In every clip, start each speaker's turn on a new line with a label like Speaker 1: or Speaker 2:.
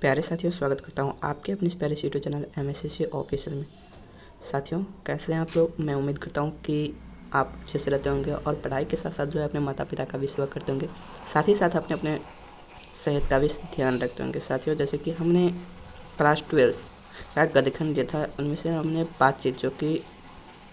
Speaker 1: प्यारे साथियों, स्वागत करता हूँ आपके अपने इस प्यारे से यूट्यूब चैनल MSCC ऑफिशियल में। साथियों, कैसे हैं आप लोग? मैं उम्मीद करता हूँ कि आप अच्छे से रहते होंगे और पढ़ाई के साथ साथ जो है अपने माता पिता का भी सेवा करते होंगे, साथ ही साथ अपने अपने सेहत का भी ध्यान रखते होंगे। साथियों, जैसे कि हमने क्लास 12 का गद्यखंड जो था उनमें से हमने बातचीत जो कि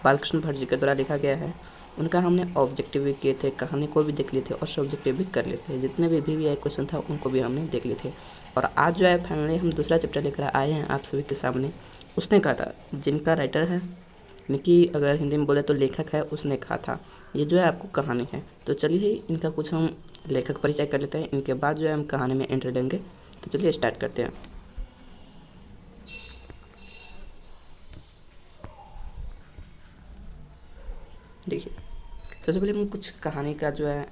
Speaker 1: बालकृष्ण भट्ट जी के द्वारा लिखा गया है उनका हमने ऑब्जेक्टिव भी किए थे, कहानी को भी देख लिए थे और सब्जेक्टिव भी कर लिए थे। जितने भी आई क्वेश्चन था उनको भी हमने देख लिए थे। और आज जो है फाइनली हम दूसरा चैप्टर लेकर आए हैं आप सभी के सामने। उसने कहा था, जिनका राइटर है यानी कि अगर हिंदी में बोले तो लेखक है, उसने कहा था। ये जो है आपको कहानी है, तो चलिए इनका कुछ हम लेखक परिचय कर लेते हैं। इनके बाद जो है हम कहानी में एंट्री देंगे। तो चलिए स्टार्ट करते हैं। देखिए, सबसे पहले हम कुछ कहानी का जो है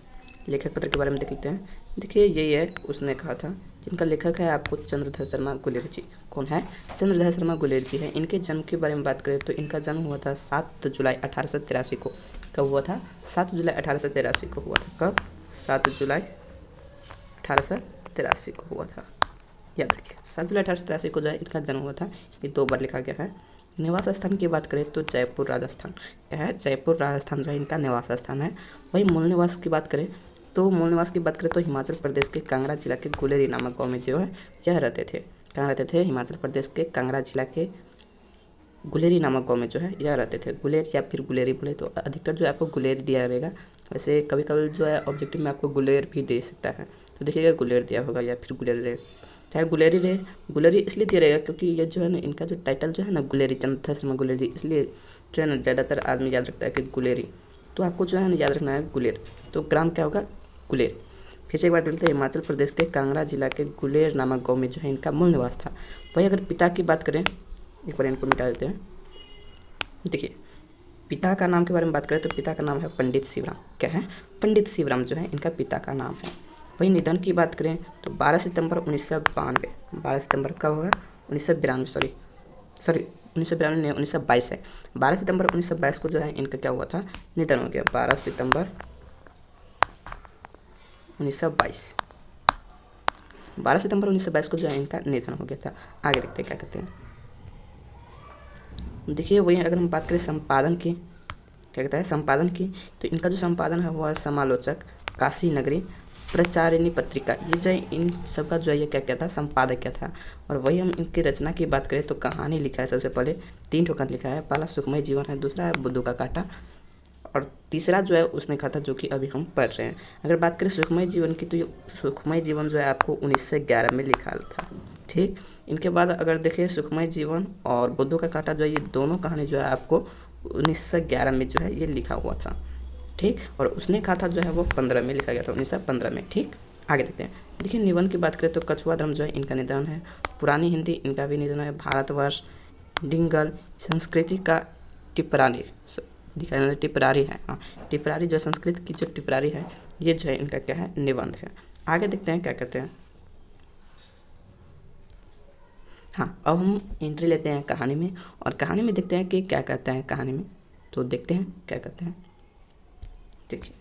Speaker 1: लेखक पत्र के बारे में देख लेते हैं। देखिए, यही है उसने कहा था, जिनका लेखक है आपको चंद्रधर शर्मा गुलेर जी। कौन है? चंद्रधर शर्मा गुलेर जी है। इनके जन्म के बारे में बात करें तो इनका जन्म हुआ था 7 जुलाई 1883 को। कब हुआ था? 7 जुलाई 1883 को हुआ था। कब? 7 जुलाई 1883 को हुआ था। याद रखिए, 7 जुलाई 1883 को जो है इनका जन्म हुआ था। ये 2 बार लिखा गया है। निवास स्थान की बात करें तो जयपुर राजस्थान। क्या है? जयपुर राजस्थान जो है इनका निवास स्थान है। वही मूल निवास की बात करें तो हिमाचल प्रदेश के कांगड़ा जिला के गुलेरी नामक गांव में जो है यह रहते थे। कहाँ रहते थे? हिमाचल प्रदेश के कांगड़ा जिला के गुलेरी नामक गांव में जो है यह रहते थे। गुलेर या फिर गुलेरी बोले तो अधिकतर जो है आपको गुलेर दिया रहेगा। वैसे कभी कभी जो है ऑब्जेक्टिव में आपको गुलेर भी दे सकता है, तो देखिएगा गुलेर दिया होगा या फिर गुलेर रहे, चाहे गुलेरी रहे। गुलेरी इसलिए दिया रहेगा क्योंकि ये जो है ना, इनका जो टाइटल जो है ना गुलेरी, चंद्रधर शर्मा गुलेर जी, इसलिए जो है ना ज़्यादातर आदमी याद रखता है कि गुलेरी। तो आपको जो है ना याद रखना है गुलेर। तो ग्राम क्या होगा? गुलेर। फिर से एक बार देखते हैं, हिमाचल प्रदेश के कांगड़ा जिला के गुलेर नामक गाँव में जो है इनका मूल निवास था। वही अगर पिता की बात करें, एक बार इनको मिटा देते हैं। देखिए, पिता का नाम के बारे में बात करें तो पिता का नाम है पंडित शिवराम। क्या है? पंडित शिवराम जो है इनका पिता का नाम है। वही निधन की बात करें तो 12 सितंबर 1992। 12 सितंबर कब होगा? 1992, सॉरी 1992 नहीं, 1922 है। 12 सितंबर 1922 को जो है इनका क्या हुआ था? निधन हो गया। 12 सितंबर 1922, 12 सितंबर 1922 को जो है इनका निधन हो गया था। आगे देखते हैं क्या कहते हैं। देखिए, वही अगर हम बात करें संपादन की, क्या कहता है संपादन की, तो इनका जो संपादन है वो है समालोचक, काशी नगरी, प्रचारिणी पत्रिका। ये जो है इन सब का जो है ये क्या क्या था? संपादक क्या था। और वही हम इनकी रचना की बात करें तो कहानी लिखा है सबसे पहले, 3 ठोकर लिखा है। पहला सुखमय जीवन है, दूसरा है बुद्धू का कांटा, और तीसरा जो है उसने कहा था जो कि अभी हम पढ़ रहे हैं। अगर बात करें सुखमय जीवन की तो ये सुखमय जीवन जो है आपको 1911 में लिखा था। ठीक, इनके बाद अगर देखें सुखमय जीवन और बुद्धू का कांटा जो है ये दोनों कहानी जो है आपको 1911 में जो है ये लिखा हुआ था। ठीक, और उसने कहा था जो है वो 15 में लिखा गया था, 1915 में। ठीक, आगे देखते हैं। देखिए, निबंध की बात करें तो कछुआ धर्म जो है इनका निधन है। पुरानी हिंदी इनका भी निधन है। भारतवर्ष, डिंगल, संस्कृति का टिप्पणी दिखाया, टिपरारी है। हाँ, टिपरारी जो संस्कृत की जो टिपरारी है ये जो है इनका क्या है? निबंध है। आगे देखते हैं क्या कहते हैं। हाँ, अब हम एंट्री लेते हैं कहानी में और कहानी में देखते हैं कि क्या कहते हैं कहानी में। तो देखते हैं क्या कहते हैं। देखिए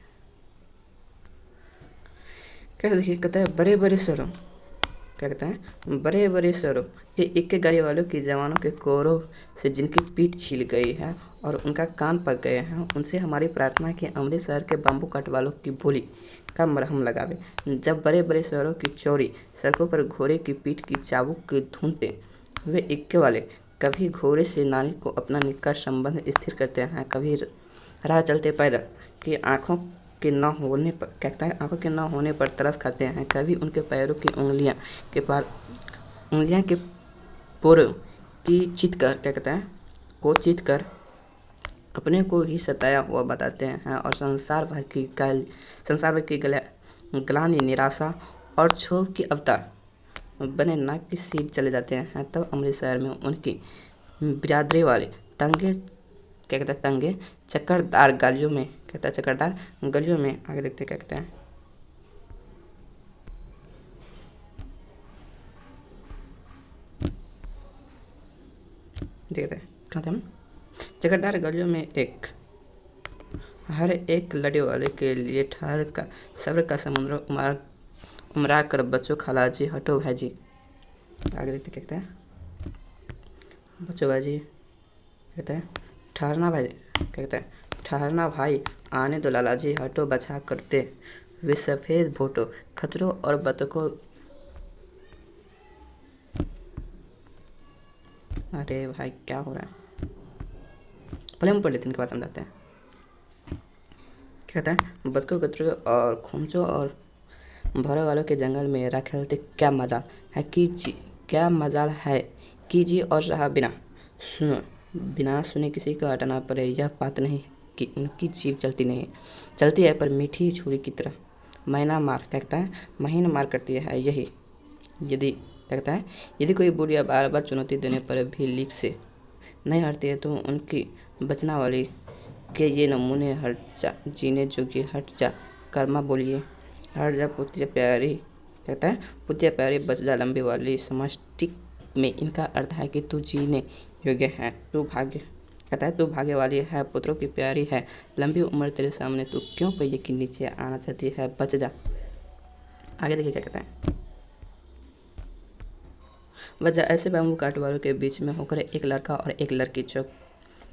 Speaker 1: क्या, देखिए कहता है, बड़े बड़े शहरों, क्या कहते हैं? बड़े बड़े शहरों के इक्के गाड़ी वालों के जवानों के कोरों से जिनकी पीठ छिल गई है और उनका कान पक गए हैं, उनसे हमारी प्रार्थना है कि अमृतसर के बम्बू कट वालों की बोली का मरहम लगावे। जब बड़े बड़े शहरों की चौड़ी सड़कों पर घोड़े की पीठ की चाबुक की ढूंढते हुए इक्के वाले कभी घोड़े से नानी को अपना निकट संबंध स्थिर करते हैं, कभी राह चलते पैदल की आँखों के न होने पर, कहता है, आंखों के न होने पर तरस खाते हैं, कभी उनके पैरों की उंगलियां के पोरों की चित कर, क्या कहता है, को चित कर अपने को ही सताया हुआ बताते हैं और संसार भर की ग्लानि, निराशा और क्षोभ की अवतार बने नाक की सीध चले जाते हैं। तब अमृतसर में उनकी बिरादरी वाले तंगे, क्या कहता है, तंगे चक्करदार गलियों में, कहता है चक्करदार गलियों में, आगे देखते क्या कहते हैं। देखते हैं कहाँ थे हम। चक्करदार गलियों में हर एक लड़े वाले के लिए ठहर का सब्र का समुद्र उमरा कर बच्चों खालाजी हटो भाजी, आगे देखते क्या कहते हैं, बच्चोबाजी कहते हैं ठहरना भाई, क्या कहते हैं ठहरना भाई आने दो लाला जी, हटो बचा करते वे सफ़ेद फोटो खच्चरों और बतखों। अरे भाई क्या हो रहा है, पहले हम पढ़ लेते हैं इनके बाद समझाते हैं। क्या कहता है, बतखों खच्चरों और खोमचों और भौरों वालों के जंगल में राह खेलते क्या मजाल है क्या मजाल है कीजिए और रहा बिना सुनो, बिना सुने किसी को हटाना पड़े, यह बात नहीं कि उनकी जीभ चलती नहीं चलती है पर मीठी छुरी की तरह महीना मार, कहता है महीन मार करती है यही, यदि कहता है यदि कोई बुढ़िया बार बार चुनौती देने पर भी लीक से नहीं हटती है तो उनकी बचना वाली के ये नमूने हट जा जीने जोगी, हट जा कर्मा बोलिए, हट जा पुतिया प्यारी, कहता है पुतिया प्यारी बच जा लंबी वाली, समष्टि में इनका अर्थ है कि तू जीने योग्य है, तू भाग्य, कहता है तू भाग्य वाली है, पुत्रों की प्यारी है, लंबी उम्र तेरे सामने, तू क्यों पहिए के नीचे आना चाहती है, बच जा। आगे देखिए क्या कहता है, वजह ऐसे बैम्बू काट वालों के बीच में होकर एक लड़का और एक लड़की चौक।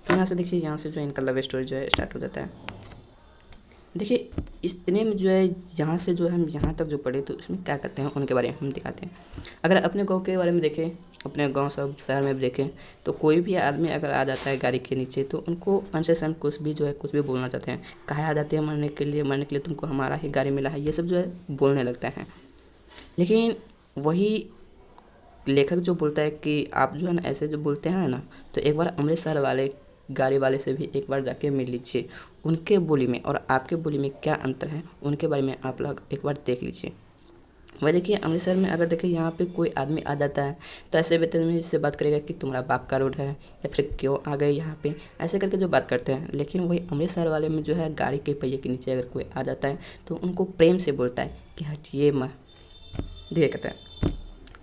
Speaker 1: तो यहाँ से देखिए, यहाँ से जो इनका लव स्टोरी जो है स्टार्ट हो जाता है। देखिए इतने में जो है यहाँ से जो हम यहाँ तक जो पढ़े तो इसमें क्या करते हैं उनके बारे में हम दिखाते हैं। अगर अपने गांव के बारे में देखें, अपने गांव सब शहर में देखें तो कोई भी आदमी अगर आ जाता है गाड़ी के नीचे तो उनको अनसेसन कुछ भी जो है कुछ भी बोलना चाहते हैं, कहाँ आ जाते हैं मरने के लिए तुमको हमारा ही गाड़ी मिला है, ये सब जो है बोलने लगता है। लेकिन वही लेखक जो बोलता है कि आप जो है ना ऐसे जो बोलते हैं ना, तो एक बार अमृतसर वाले गाड़ी वाले से भी एक बार जाके मिल लीजिए, उनके बोली में और आपके बोली में क्या अंतर है उनके बारे में आप लोग एक बार देख लीजिए। वह देखिए अमृतसर में अगर देखिए यहाँ पे कोई आदमी आ जाता है तो ऐसे बदतमीजी से बात करेगा कि तुम्हारा बाप का रोड है या फिर क्यों आ गए यहाँ पे, ऐसे करके जो बात करते हैं। लेकिन वही अमृतसर वाले में जो है गाड़ी के पहिए के नीचे अगर कोई आ जाता है तो उनको प्रेम से बोलता है कि हटिए माँ, देखिए कहता है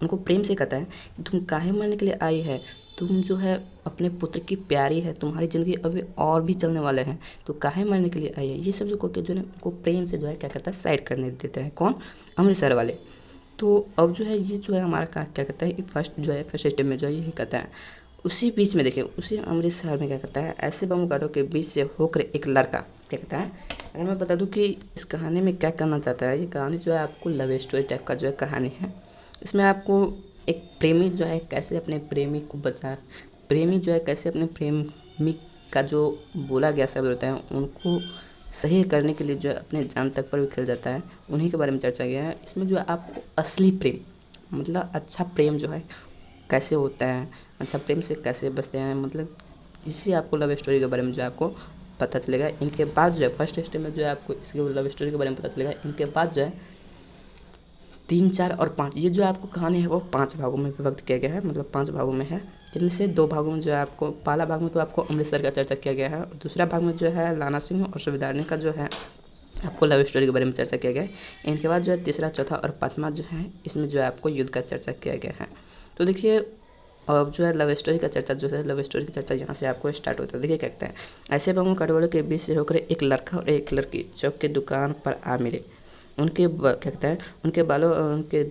Speaker 1: उनको प्रेम से कहता है कि तुम काहे मरने के लिए आई है, तुम जो है अपने पुत्र की प्यारी है, तुम्हारी ज़िंदगी अभी और भी चलने वाले हैं, तो काहे मरने के लिए आई है। ये सब जो को जो है उनको प्रेम से जो है क्या कहता है साइड करने देते हैं, कौन, अमृतसर वाले। तो अब जो है ये जो है हमारा क्या कहता है फर्स्ट जो है फर्स्ट स्टेप में जो है यही कहता है। उसी बीच में देखिए उसी अमृतसर में क्या कहता है, ऐसे बम काटों के बीच से होकर एक लड़का, क्या कहता है अगर मैं बता दूं कि इस कहानी में क्या करना चाहता है, ये कहानी जो है आपको लव स्टोरी टाइप का जो है कहानी है। इसमें आपको एक प्रेमी जो है कैसे अपने प्रेमी को प्रेमी जो है कैसे अपने प्रेमी का जो बोला गया शब्द होता है उनको सही करने के लिए जो है अपने जान तक पर भी खेल जाता है, उन्हीं के बारे में चर्चा किया है। इसमें जो है आपको असली प्रेम मतलब अच्छा प्रेम जो है कैसे होता है, अच्छा प्रेम से कैसे बचते हैं, मतलब इसी आपको लव स्टोरी के बारे में जो है आपको पता चलेगा। इनके बाद जो है फर्स्ट स्टेप में जो है आपको इसके लव स्टोरी के बारे में पता चलेगा। इनके बाद जो है 3, 4 और 5 ये जो आपको कहानी है वो 5 भागों में विभक्त किया गया है, मतलब 5 भागों में है, जिनमें से 2 भागों में जो है आपको पहला भाग में तो आपको अमृतसर का चर्चा किया गया है और दूसरा भाग में जो है लाना सिंह और सूबेदारनी का जो है आपको लव स्टोरी के बारे में चर्चा किया गया है। इनके बाद जो है तीसरा, चौथा और 5वां जो है इसमें जो है आपको युद्ध का चर्चा किया गया है। तो देखिए अब जो है लव स्टोरी का चर्चा जो है लव स्टोरी की चर्चा यहाँ से आपको स्टार्ट होता है। देखिए क्या कहता है, ऐसे बंगों कटवालों के बीच से होकर एक लड़का और एक लड़की चौक की दुकान पर आ मिले। उनके क्या कहता है उनके बालों और उनके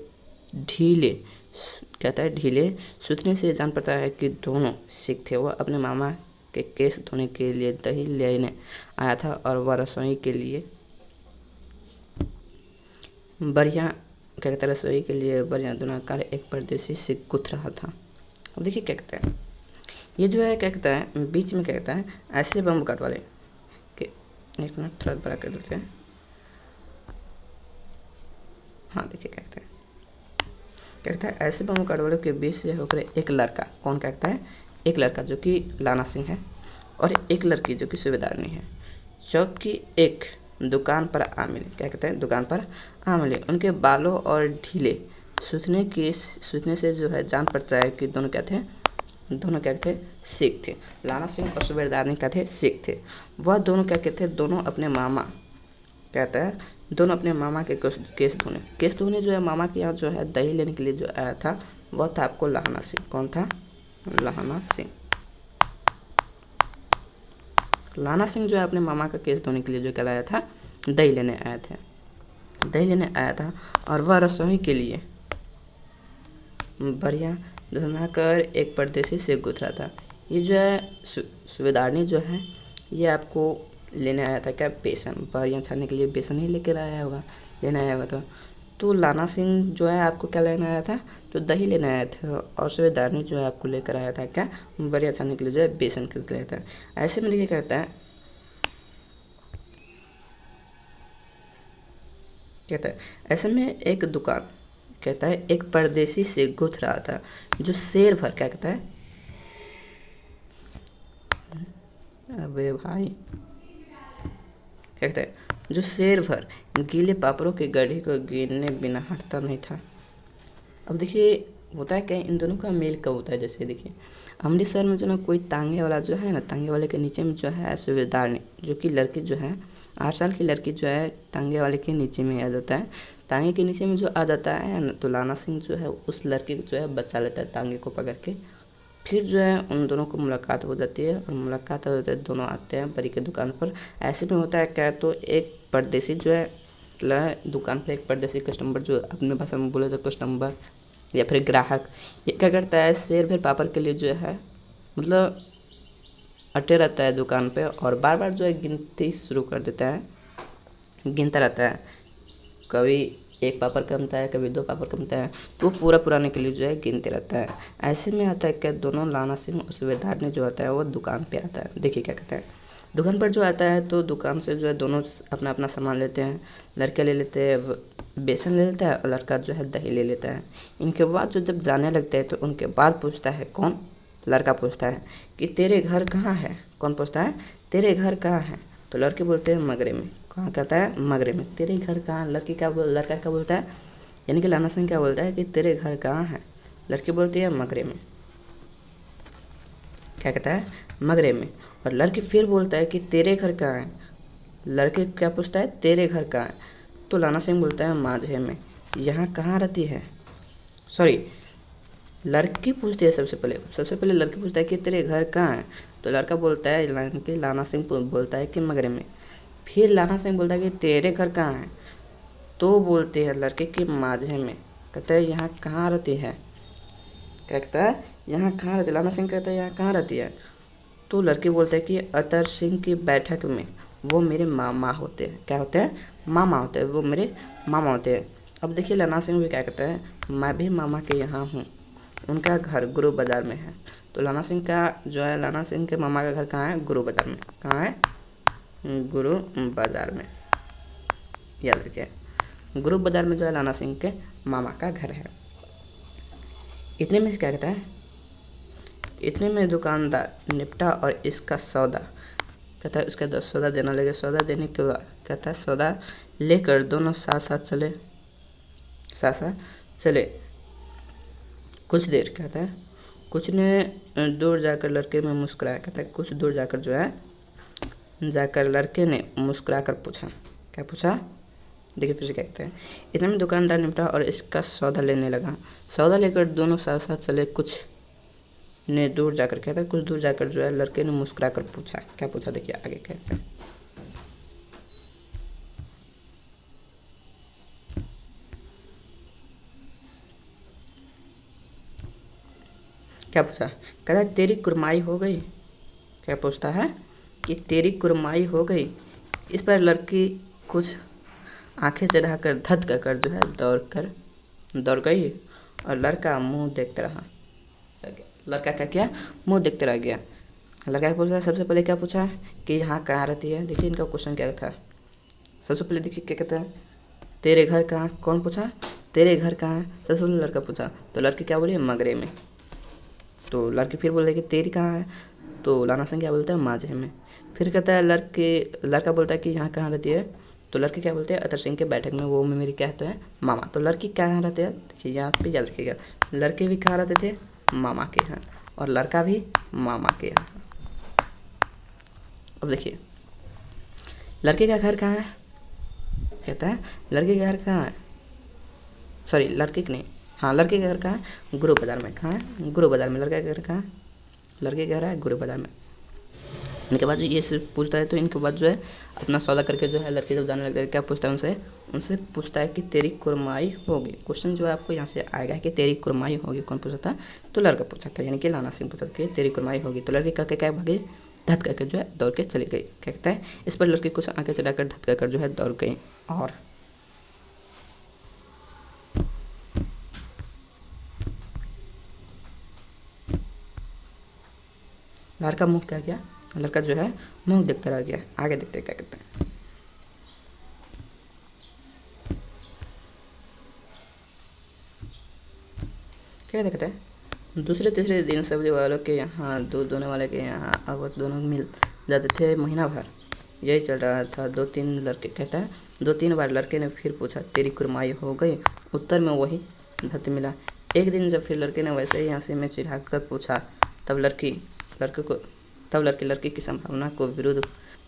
Speaker 1: ढीले कहता है ढीले सूतने से जान पड़ता है कि दोनों सिख थे। वह अपने मामा के केस धोने के लिए दही लेने आया था और वह रसोई के लिए बढ़िया क्या कहता है रसोई के लिए बढ़िया दोनों कार्य एक परदेसी से गुथ रहा था। अब देखिए क्या कहता है, ये जो है क्या कहता है बीच में क्या कहता है ऐसे बम काट वाले के, एक मिनट थोड़ा बड़ा कर देते हैं। हाँ देखिए क्या कहता है ऐसे बम काट वालों के बीच से होकर एक लड़का, कौन कहता है एक लड़का जो कि लाना सिंह है और एक लड़की जो कि सूबेदारनी है, चौक की एक दुकान पर आ मिले। क्या कहते हैं दुकान पर आ मिले। उनके बालों और ढीले सूतने से जो है जान पड़ता है कि दोनों क्या थे, दोनों क्या थे सिख थे। लाना सिंह और सूबेदारनी क्या थे सिख थे। वह दोनों क्या कहते हैं दोनों अपने मामा कहता है दोनों अपने मामा के केस धोने जो है मामा के यहाँ जो है दही लेने के लिए जो आया था वह था आपको लाना सिंह। कौन था, लाना सिंह। लाना सिंह जो है अपने मामा का केस धोने के लिए जो क्या लाया था, दही लेने आया था और वह रसोई के लिए बढ़िया धुना कर एक परदेसी से गुथरा था। ये जो है सूबेदारनी जो है ये आपको लेने आया था क्या, बेसन, बढ़िया छानने के लिए बेसन ही लेकर आया होगा, लेने आया होगा। तो लाना सिंह जो है आपको क्या लेने आया था, तो दही लेने आया था, और सूबेदारनी जो है आपको लेकर आया था क्या, बढ़िया छानने के लिए जो है बेसन खरीद लाया था। ऐसे में देखिए कहता है ऐसे में एक दुकान, कहता है एक परदेसी से गुथ रहा था जो शेर भर, क्या कहता है, अबे भाई, क्या कहता है, जो शेर भर गीले पापड़ों की गढ़ी को गिरने बिना हटता नहीं था। अब देखिए होता है क्या, इन दोनों का मेल कब होता है, जैसे देखिए अमृतसर में जो ना कोई तांगे वाला जो है ना, तांगे वाले के नीचे में जो है सूबेदारनी, जो कि लड़की जो है 8 साल की लड़की जो है तांगे वाले के नीचे में आ जाता है। तांगे के नीचे में जो आ जाता है ना, तो लाना सिंह जो है उस लड़की को जो है बचा लेता है तांगे को पकड़ के। फिर जो है उन दोनों को मुलाकात हो जाती है, और मुलाकात हो जाती है, दोनों आते हैं परी की दुकान पर। ऐसे में होता है क्या, तो एक परदेसी जो है दुकान पर एक परदेसी कस्टमर, जो अपने भाषा में बोले तो कस्टमर या फिर ग्राहक, ये क्या करता है, शेर भर पापड़ के लिए जो है मतलब अटे रहता है दुकान पे, और बार बार जो है गिनती शुरू कर देता है, गिनता रहता है। कभी 1 पापड़ कमता है, कभी 2 पापड़ कमता है, तो वो पूरा पुराने के लिए जो है गिनते रहता है। ऐसे में आता है क्या, दोनों लाना सिंह और सूबेदारनी जो आता है वो दुकान पे आता है। देखिए क्या कहता है, दुकान पर जो आता है तो दुकान से जो है दोनों अपना अपना सामान लेते हैं। लड़के ले लेते हैं बेसन ले लेता है, और लड़का जो है दही ले लेता है। इनके बाद जो जब जाने लगते हैं तो उनके बाद पूछता है कौन, लड़का पूछता है कि तेरे घर कहाँ है। कौन पूछता है, तेरे घर कहाँ है, तो लड़के बोलते हैं मगरे में। कहाँ कहता है, मगरे में। तेरे घर कहाँ, लड़का क्या बोलता है, यानी कि लाना सिंह क्या बोलता है कि तेरे घर कहाँ है, लड़की बोलती है मगरे में। क्या कहता है, मगरे में। और लड़की फिर बोलता है कि तेरे घर कहाँ है, लड़के क्या पूछता है, तेरे घर कहाँ है, तो लाना सिंह बोलता है माझे में। यहाँ कहाँ रहती है, सॉरी लड़की पूछती है सबसे पहले लड़की पूछता है कि तेरे घर कहाँ है, तो लड़का बोलता है लाना सिंह बोलता है कि मगरे में। फिर लाना सिंह बोलता है कि तेरे घर कहाँ है, तो बोलते हैं लड़के कि माझे में। कहता है यहाँ कहाँ रहती है, क्या कहता है, यहाँ कहाँ रहती है, लाना सिंह कहता है यहाँ कहाँ रहती है, तो लड़के बोलते हैं कि अतर सिंह की बैठक में, वो मेरे मामा होते हैं। क्या होते हैं, मामा होते हैं, वो मेरे मामा होते हैं। अब देखिए लाना सिंह भी क्या कहता है, मैं भी मामा के यहाँ हूँ, उनका घर गुरु बाज़ार में है। तो लाना सिंह का जो है, लाना सिंह के मामा का घर कहाँ है, गुरु बाज़ार में। कहाँ है, गुरु बाज़ार में, याद रखिए गुरु बाज़ार में जो है लाना सिंह के मामा का घर है। इतने में क्या कहता है, इतने में दुकानदार निपटा और इसका सौदा, कहता है उसका सौदा देना लगे। सौदा देने के बाद कहता है सौदा लेकर दोनों साथ साथ चले। कुछ देर, कहता है कुछ ने दूर जाकर लड़के में मुस्कुराया। कहता है कुछ दूर जाकर जो है लड़के ने मुस्कुरा कर पूछा। क्या पूछा, देखिए फिर से कहते हैं, इतने में दुकानदार निपटा और इसका सौदा लेने लगा। सौदा लेकर दोनों साथ साथ चले। कुछ ने दूर जाकर, कहता है कुछ दूर जाकर जो है लड़के ने मुस्कुरा कर पूछा। क्या पूछा, देखिए आगे कहते हैं, क्या पूछा, कहता है तेरी कुरमाई हो गई। क्या पूछता है कि तेरी कुरमाई हो गई। इस पर लड़की कुछ आंखें चढ़ाकर धत कर जो है दौड़ गई, और लड़का मुंह देखते रहा। लड़का क्या किया, मुंह देखते रह गया। लड़का क्या पूछा, सबसे पहले क्या पूछा कि यहाँ कहाँ रहती है। देखिए इनका क्वेश्चन क्या था, सबसे पहले देखिए क्या कहता है, तेरे घर कहाँ। कौन पूछा, तेरे घर कहाँ है, सबसे पहले लड़का पूछा। तो लड़की क्या बोली, मगरे में। तो लड़की फिर बोलते कि तेरी कहाँ है, तो लाना सिंह क्या बोलता है, माझे में। फिर कहता है लड़का बोलता है कि यहाँ कहाँ रहती है, तो लड़के क्या बोलते हैं, अतर सिंह के बैठक में, वो में मेरी क्या होता है, मामा। तो लड़की कहाँ रहते हैं, देखिए यहाँ पे याद रखिएगा, लड़के भी कहाँ रहते थे, मामा के यहाँ, और लड़का भी मामा के यहाँ। अब देखिए लड़के का घर कहाँ है, कहता है लड़के का घर कहाँ है, सॉरी लड़के के नहीं, हाँ लड़के का घर कहाँ है, गुरु बाज़ार में। कहाँ है, गुरु बाज़ार में। लड़के का घर कहाँ है, लड़के का घर है गुरु बाज़ार में। इनके बाद जो ये सिर्फ पूछता है, तो इनके बाद जो है अपना सौदा करके जो है लड़के जब जाने लगता है, क्या पूछता है उनसे, उनसे पूछता है कि तेरी कुरमाई होगी। क्वेश्चन जो है आपको यहाँ से आएगा कि तेरी कुरमाई होगी, कौन पूछा था, तो लड़का पूछा था, यानी कि लाना सिंह पूछा था कि तेरी कुरमाई होगी। तो लड़की करके क्या भागे, धत करके जो है दौड़ के चली गई। क्या कहता है, इस पर लड़की कुछ आगे चलाकर धत कर जो है दौड़ गई। और लड़का मुंह क्या किया, लड़का जो है मुंह देखता रह गया। आगे देखते क्या कहते हैं, क्या देखते हैं, दूसरे तीसरे दिन सब्जी वालों के यहाँ, दूध दोने वाले के यहाँ अब दोनों मिल जाते थे महीना भर। यही चल रहा था। 2-3 लड़के, कहता है 2-3 बार लड़के ने फिर पूछा तेरी कुरमाई हो गई, उत्तर में वही धत मिला। एक दिन जब फिर लड़के ने वैसे ही हंसी में चिढ़ा कर पूछा, तब लड़की लड़के को तब लड़की की संभावना को विरुद्ध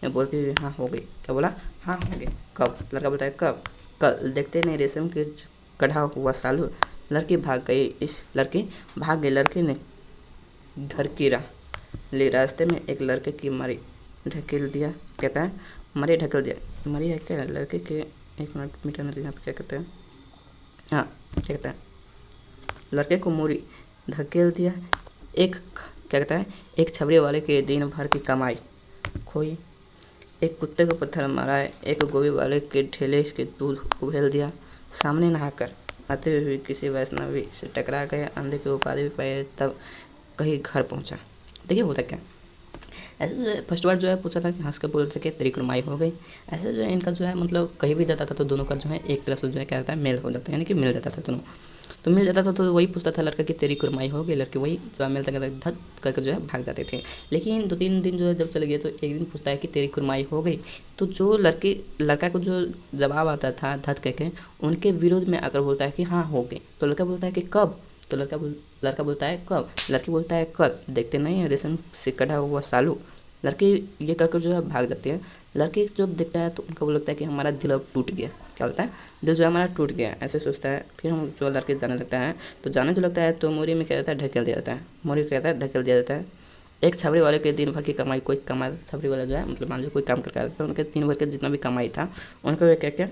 Speaker 1: में बोलती हुई हाँ हो गई। क्या बोला, हाँ हो गई। कब, लड़का बोलता है कब, कल। देखते नहीं रेशम के कढ़ा हुआ सालू। लड़की भाग गई, लड़के ने घर की राह ले। रास्ते में एक लड़के की मरी ढकेल दिया। कहता है मरी ढकेल दिया, मरी है क्या लड़के के, एक मिनट मिटाने दीजिए, क्या कहते हैं, हाँ क्या कहता है, लड़के को मोरी धकेल दिया। एक क्या कहता है, एक छबरी वाले के दिन भर की कमाई खोई। एक कुत्ते को पत्थर मारा है, एक गोभी वाले के ठेले के दूध उबेल दिया। सामने नहाकर आते हुए किसी वैष्णवी से टकरा गए, अंधे की उपाधि भी पाए, तब कहीं घर पहुंचा। देखिए होता क्या, ऐसे जो है फर्स्ट बार जो है पूछा था कि हंस कर बोलते थे कि तेरी कुरमाई हो गई। ऐसे जो है इनका जो है मतलब कहीं भी जाता था तो दोनों का जो है एक तरफ से जो है क्या होता है, मेल हो जाता है, यानी कि मिल जाता था दोनों। तो मिल जाता था तो वही पूछता था लड़का कि तेरी कुरमाई हो गई, लड़के वही जवाब मिलता करता धत करके जो है भाग जाते थे। लेकिन 2-3 दिन जो है जब चले गए तो एक दिन पूछता है कि तेरी कुरमाई हो गई, तो जो लड़का को जो जवाब आता था धत करके, उनके विरोध में आकर बोलता है कि हाँ हो गई। तो लड़का बोलता है कि कब, तो लड़का बोलता है कब, लड़की बोलता है कल। देखते नहीं है रेशम से कढ़ा हुआ सालू। लड़की ये कहकर जो है भाग जाती है। लड़की जब देखता है तो उनका वो लगता है कि हमारा दिल अब टूट गया। क्या बोलता है, दिल जो है हमारा टूट गया, ऐसे सोचता है। फिर हम जो लड़के जाने लगता है, तो जाने जो लगता है तो मोरी में क्या जाता है, ढकेल दिया जाता है। मोरी कहता है ढकेल दिया जाता है। एक छबरी वाले के दिन भर की कमाई, कोई कमा छबरी वाला जो है मतलब मान लो कोई काम करके आता था, उनके दिन भर के जितना भी कमाई था उनको वे क्या क्या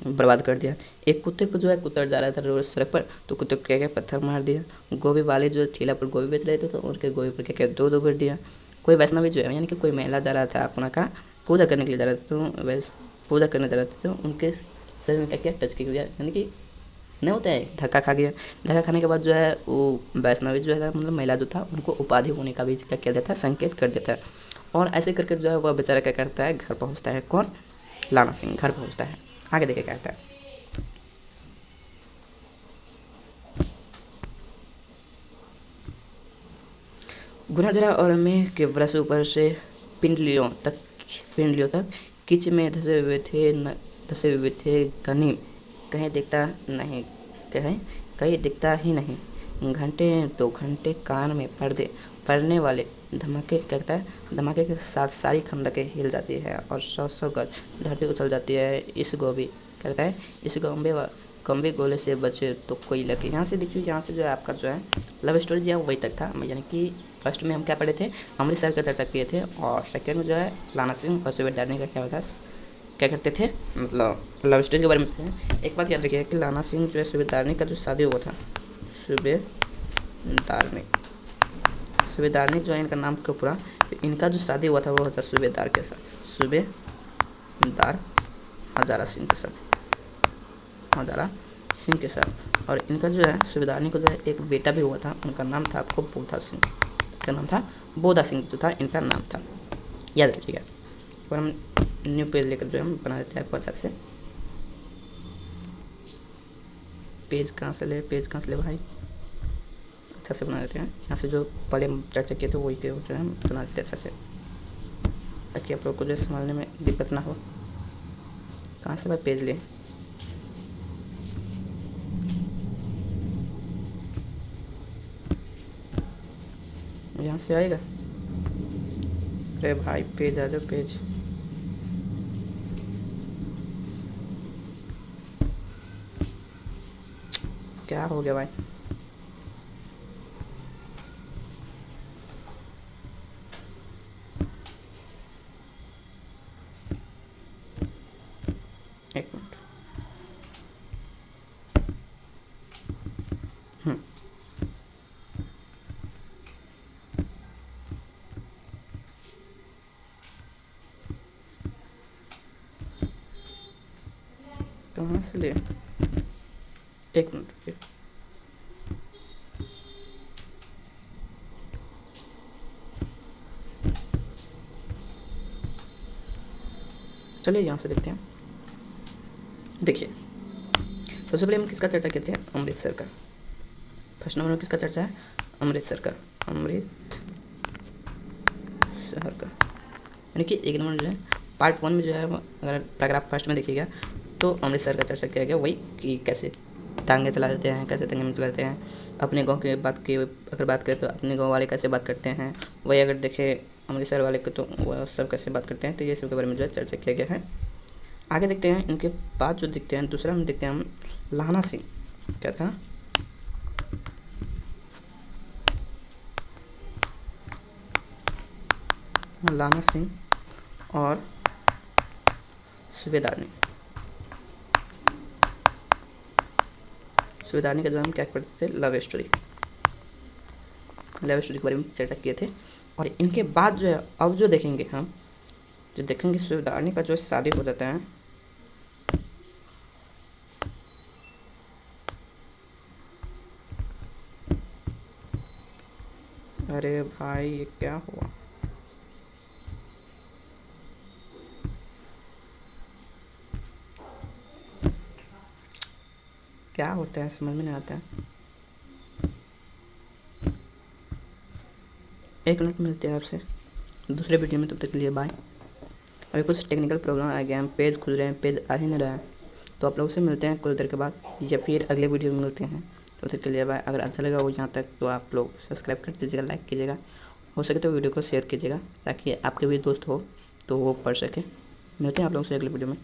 Speaker 1: बर्बाद कर दिया। एक कुत्ते को जो है कुतर जा रहा था रोड सड़क पर, तो कुत्ते को क्या क्या पत्थर मार दिया। गोभी वाले जो ठेला पर गोभी बेच रहे थे तो उनके गोभी पर क्या क्या दो कर दिया। कोई वैष्णवी जो है यानी कि कोई महिला जा रहा था अपना का पूजा करने के लिए जा रहा था, तो वैसे पूजा करने जा रहे थे तो उनके शरीर में क्या क्या टच किया गया, यानी कि नहीं होता है, धक्का खा गया। धक्का खाने के बाद जो है वो वैष्णवी जो है मतलब महिला जो था उनको उपाधि होने का भी क्या कह देता है, संकेत कर देता है। और ऐसे करके जो है वह बेचारा क्या करता है, घर पहुँचता है। कौन, लाना सिंह घर पहुँचता है। आगे देखे क्या कहता है, गुनाजरा और मेघ के वृक्ष ऊपर से पिंडलियों तक किच में धसे हुए थे गनीम। कहीं दिखता नहीं, कहीं दिखता ही नहीं। घंटे 2 घंटे कान में पड़ने वाले धमाके कहता है, धमाके के साथ सारी खंदकें हिल जाती है और 100 गज धरती उछल जाती है। इस गोभी कहता है, इस कम्बे गोले से बचे तो कोई लगे। यहाँ से देखिए, यहाँ से जो है आपका जो है लव स्टोरी जो है वही तक था, यानी कि फर्स्ट में हम क्या पढ़े थे, अमृतसर का चर्चा किए थे, और सेकेंड में जो है लाना सिंह और सूबेदारनी का क्या होता है, क्या करते थे, मतलब लव स्टोरी के बारे में थे। एक बात याद रखिए कि लाना सिंह जो है सूबेदारनी का जो शादी हुआ था, सूबेदारनी जो है इनका नाम क्यों पूरा, इनका जो शादी हुआ था वो होता सूबेदार के साथ, सूबेदार हजारा सिंह के साथ। और इनका जो है सूबेदारनी को जो है एक बेटा भी हुआ था, उनका नाम था आपको बोधा सिंह, का नाम था बोधा सिंह जो था इनका नाम था, याद रखिएगा। और हम न्यू पेज लेकर जो हम बना देते हैं आपको अच्छा से। पेज कहाँ से ले भाई, अच्छा से बना देते हैं। यहाँ से जो पहले हम चर्चा किए थे वही के जो है हम बना देते हैं अच्छा से, ताकि आप लोग को जो संभालने में दिक्कत ना हो। कहाँ से भाई पेज लें, यहाँ से आएगा। अरे भाई पेज आ जाओ, पेज क्या हो गया भाई, कहाँ से ले, एक मिनट रुकिए। चलिए यहाँ से देखते हैं। देखिए, सबसे पहले हम किसका चर्चा करते हैं, अमृतसर का। फर्स्ट नंबर में किसका चर्चा है, अमृतसर का, अमृतसर का। यानी कि एक नंबर जो है पार्ट 1 में जो है, अगर पैराग्राफ फर्स्ट में देखिएगा तो अमृतसर का चर्चा किया गया, वही कि कैसे टांगे चला देते हैं, कैसे तंगे में चलाते हैं। अपने गांव की बात की अगर बात करें तो अपने गांव वाले कैसे बात करते हैं, वही अगर देखें अमृतसर वाले को तो वह सब कैसे बात करते हैं। तो ये सब के बारे में जो है चर्चा किया गया है। आगे देखते हैं इनके बाद जो देखते हैं, दूसरा हम देखते हैं हम लाना सिंह। क्या था, लाना सिंह और सूबेदारनी। सूबेदारनी का जो हम क्या करते थे, लव स्टोरी के बारे में चर्चा किए थे। और इनके बाद जो है अब जो देखेंगे हम, जो देखेंगे सूबेदारनी का जो शादी हो जाता है, अरे भाई ये क्या हुआ, क्या होता है समझ में नहीं आता है। एक मिनट, मिलते हैं आपसे दूसरे वीडियो में, तब तक के लिए बाय। अभी कुछ टेक्निकल प्रॉब्लम आ गया है, पेज खुल रहे हैं, पेज आ ही नहीं रहा है। तो आप लोग से मिलते हैं कुछ देर के बाद या फिर अगले वीडियो में मिलते हैं। तब तक के लिए बाय। अगर अच्छा लगा वो यहाँ तक तो आप लोग सब्सक्राइब कर दीजिएगा, लाइक कीजिएगा, हो सके तो वीडियो को शेयर कीजिएगा ताकि आपके भी दोस्त हो तो वो पढ़ सके। मिलते हैं आप लोगों से अगले वीडियो में।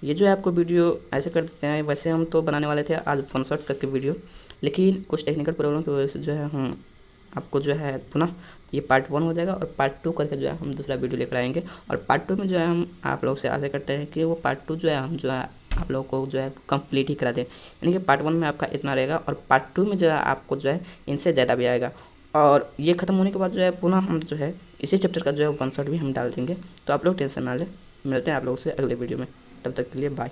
Speaker 1: ये जो है आपको वीडियो ऐसे कर देते हैं, वैसे हम तो बनाने वाले थे आज 1 शॉट तक की वीडियो, लेकिन कुछ टेक्निकल प्रॉब्लम की वजह से जो है हम आपको जो है पुनः ये पार्ट 1 हो जाएगा और पार्ट 2 करके जो है हम दूसरा वीडियो लेकर आएंगे। और पार्ट 2 में जो है हम आप लोग से आशा करते हैं कि वो पार्ट 2 जो है हम जो है आप लोगों को जो है कंप्लीट ही करा दें। यानी कि पार्ट 1 में आपका इतना रहेगा और पार्ट 2 में जो है आपको जो है इनसे ज़्यादा भी आएगा। और ये ख़त्म होने के बाद जो है पुनः हम जो है इसी चैप्टर का जो है 1 शॉट भी हम डाल देंगे। तो आप लोग टेंशन ना लें। मिलते हैं आप लोगों से अगले वीडियो में, तब तक के लिए बाय।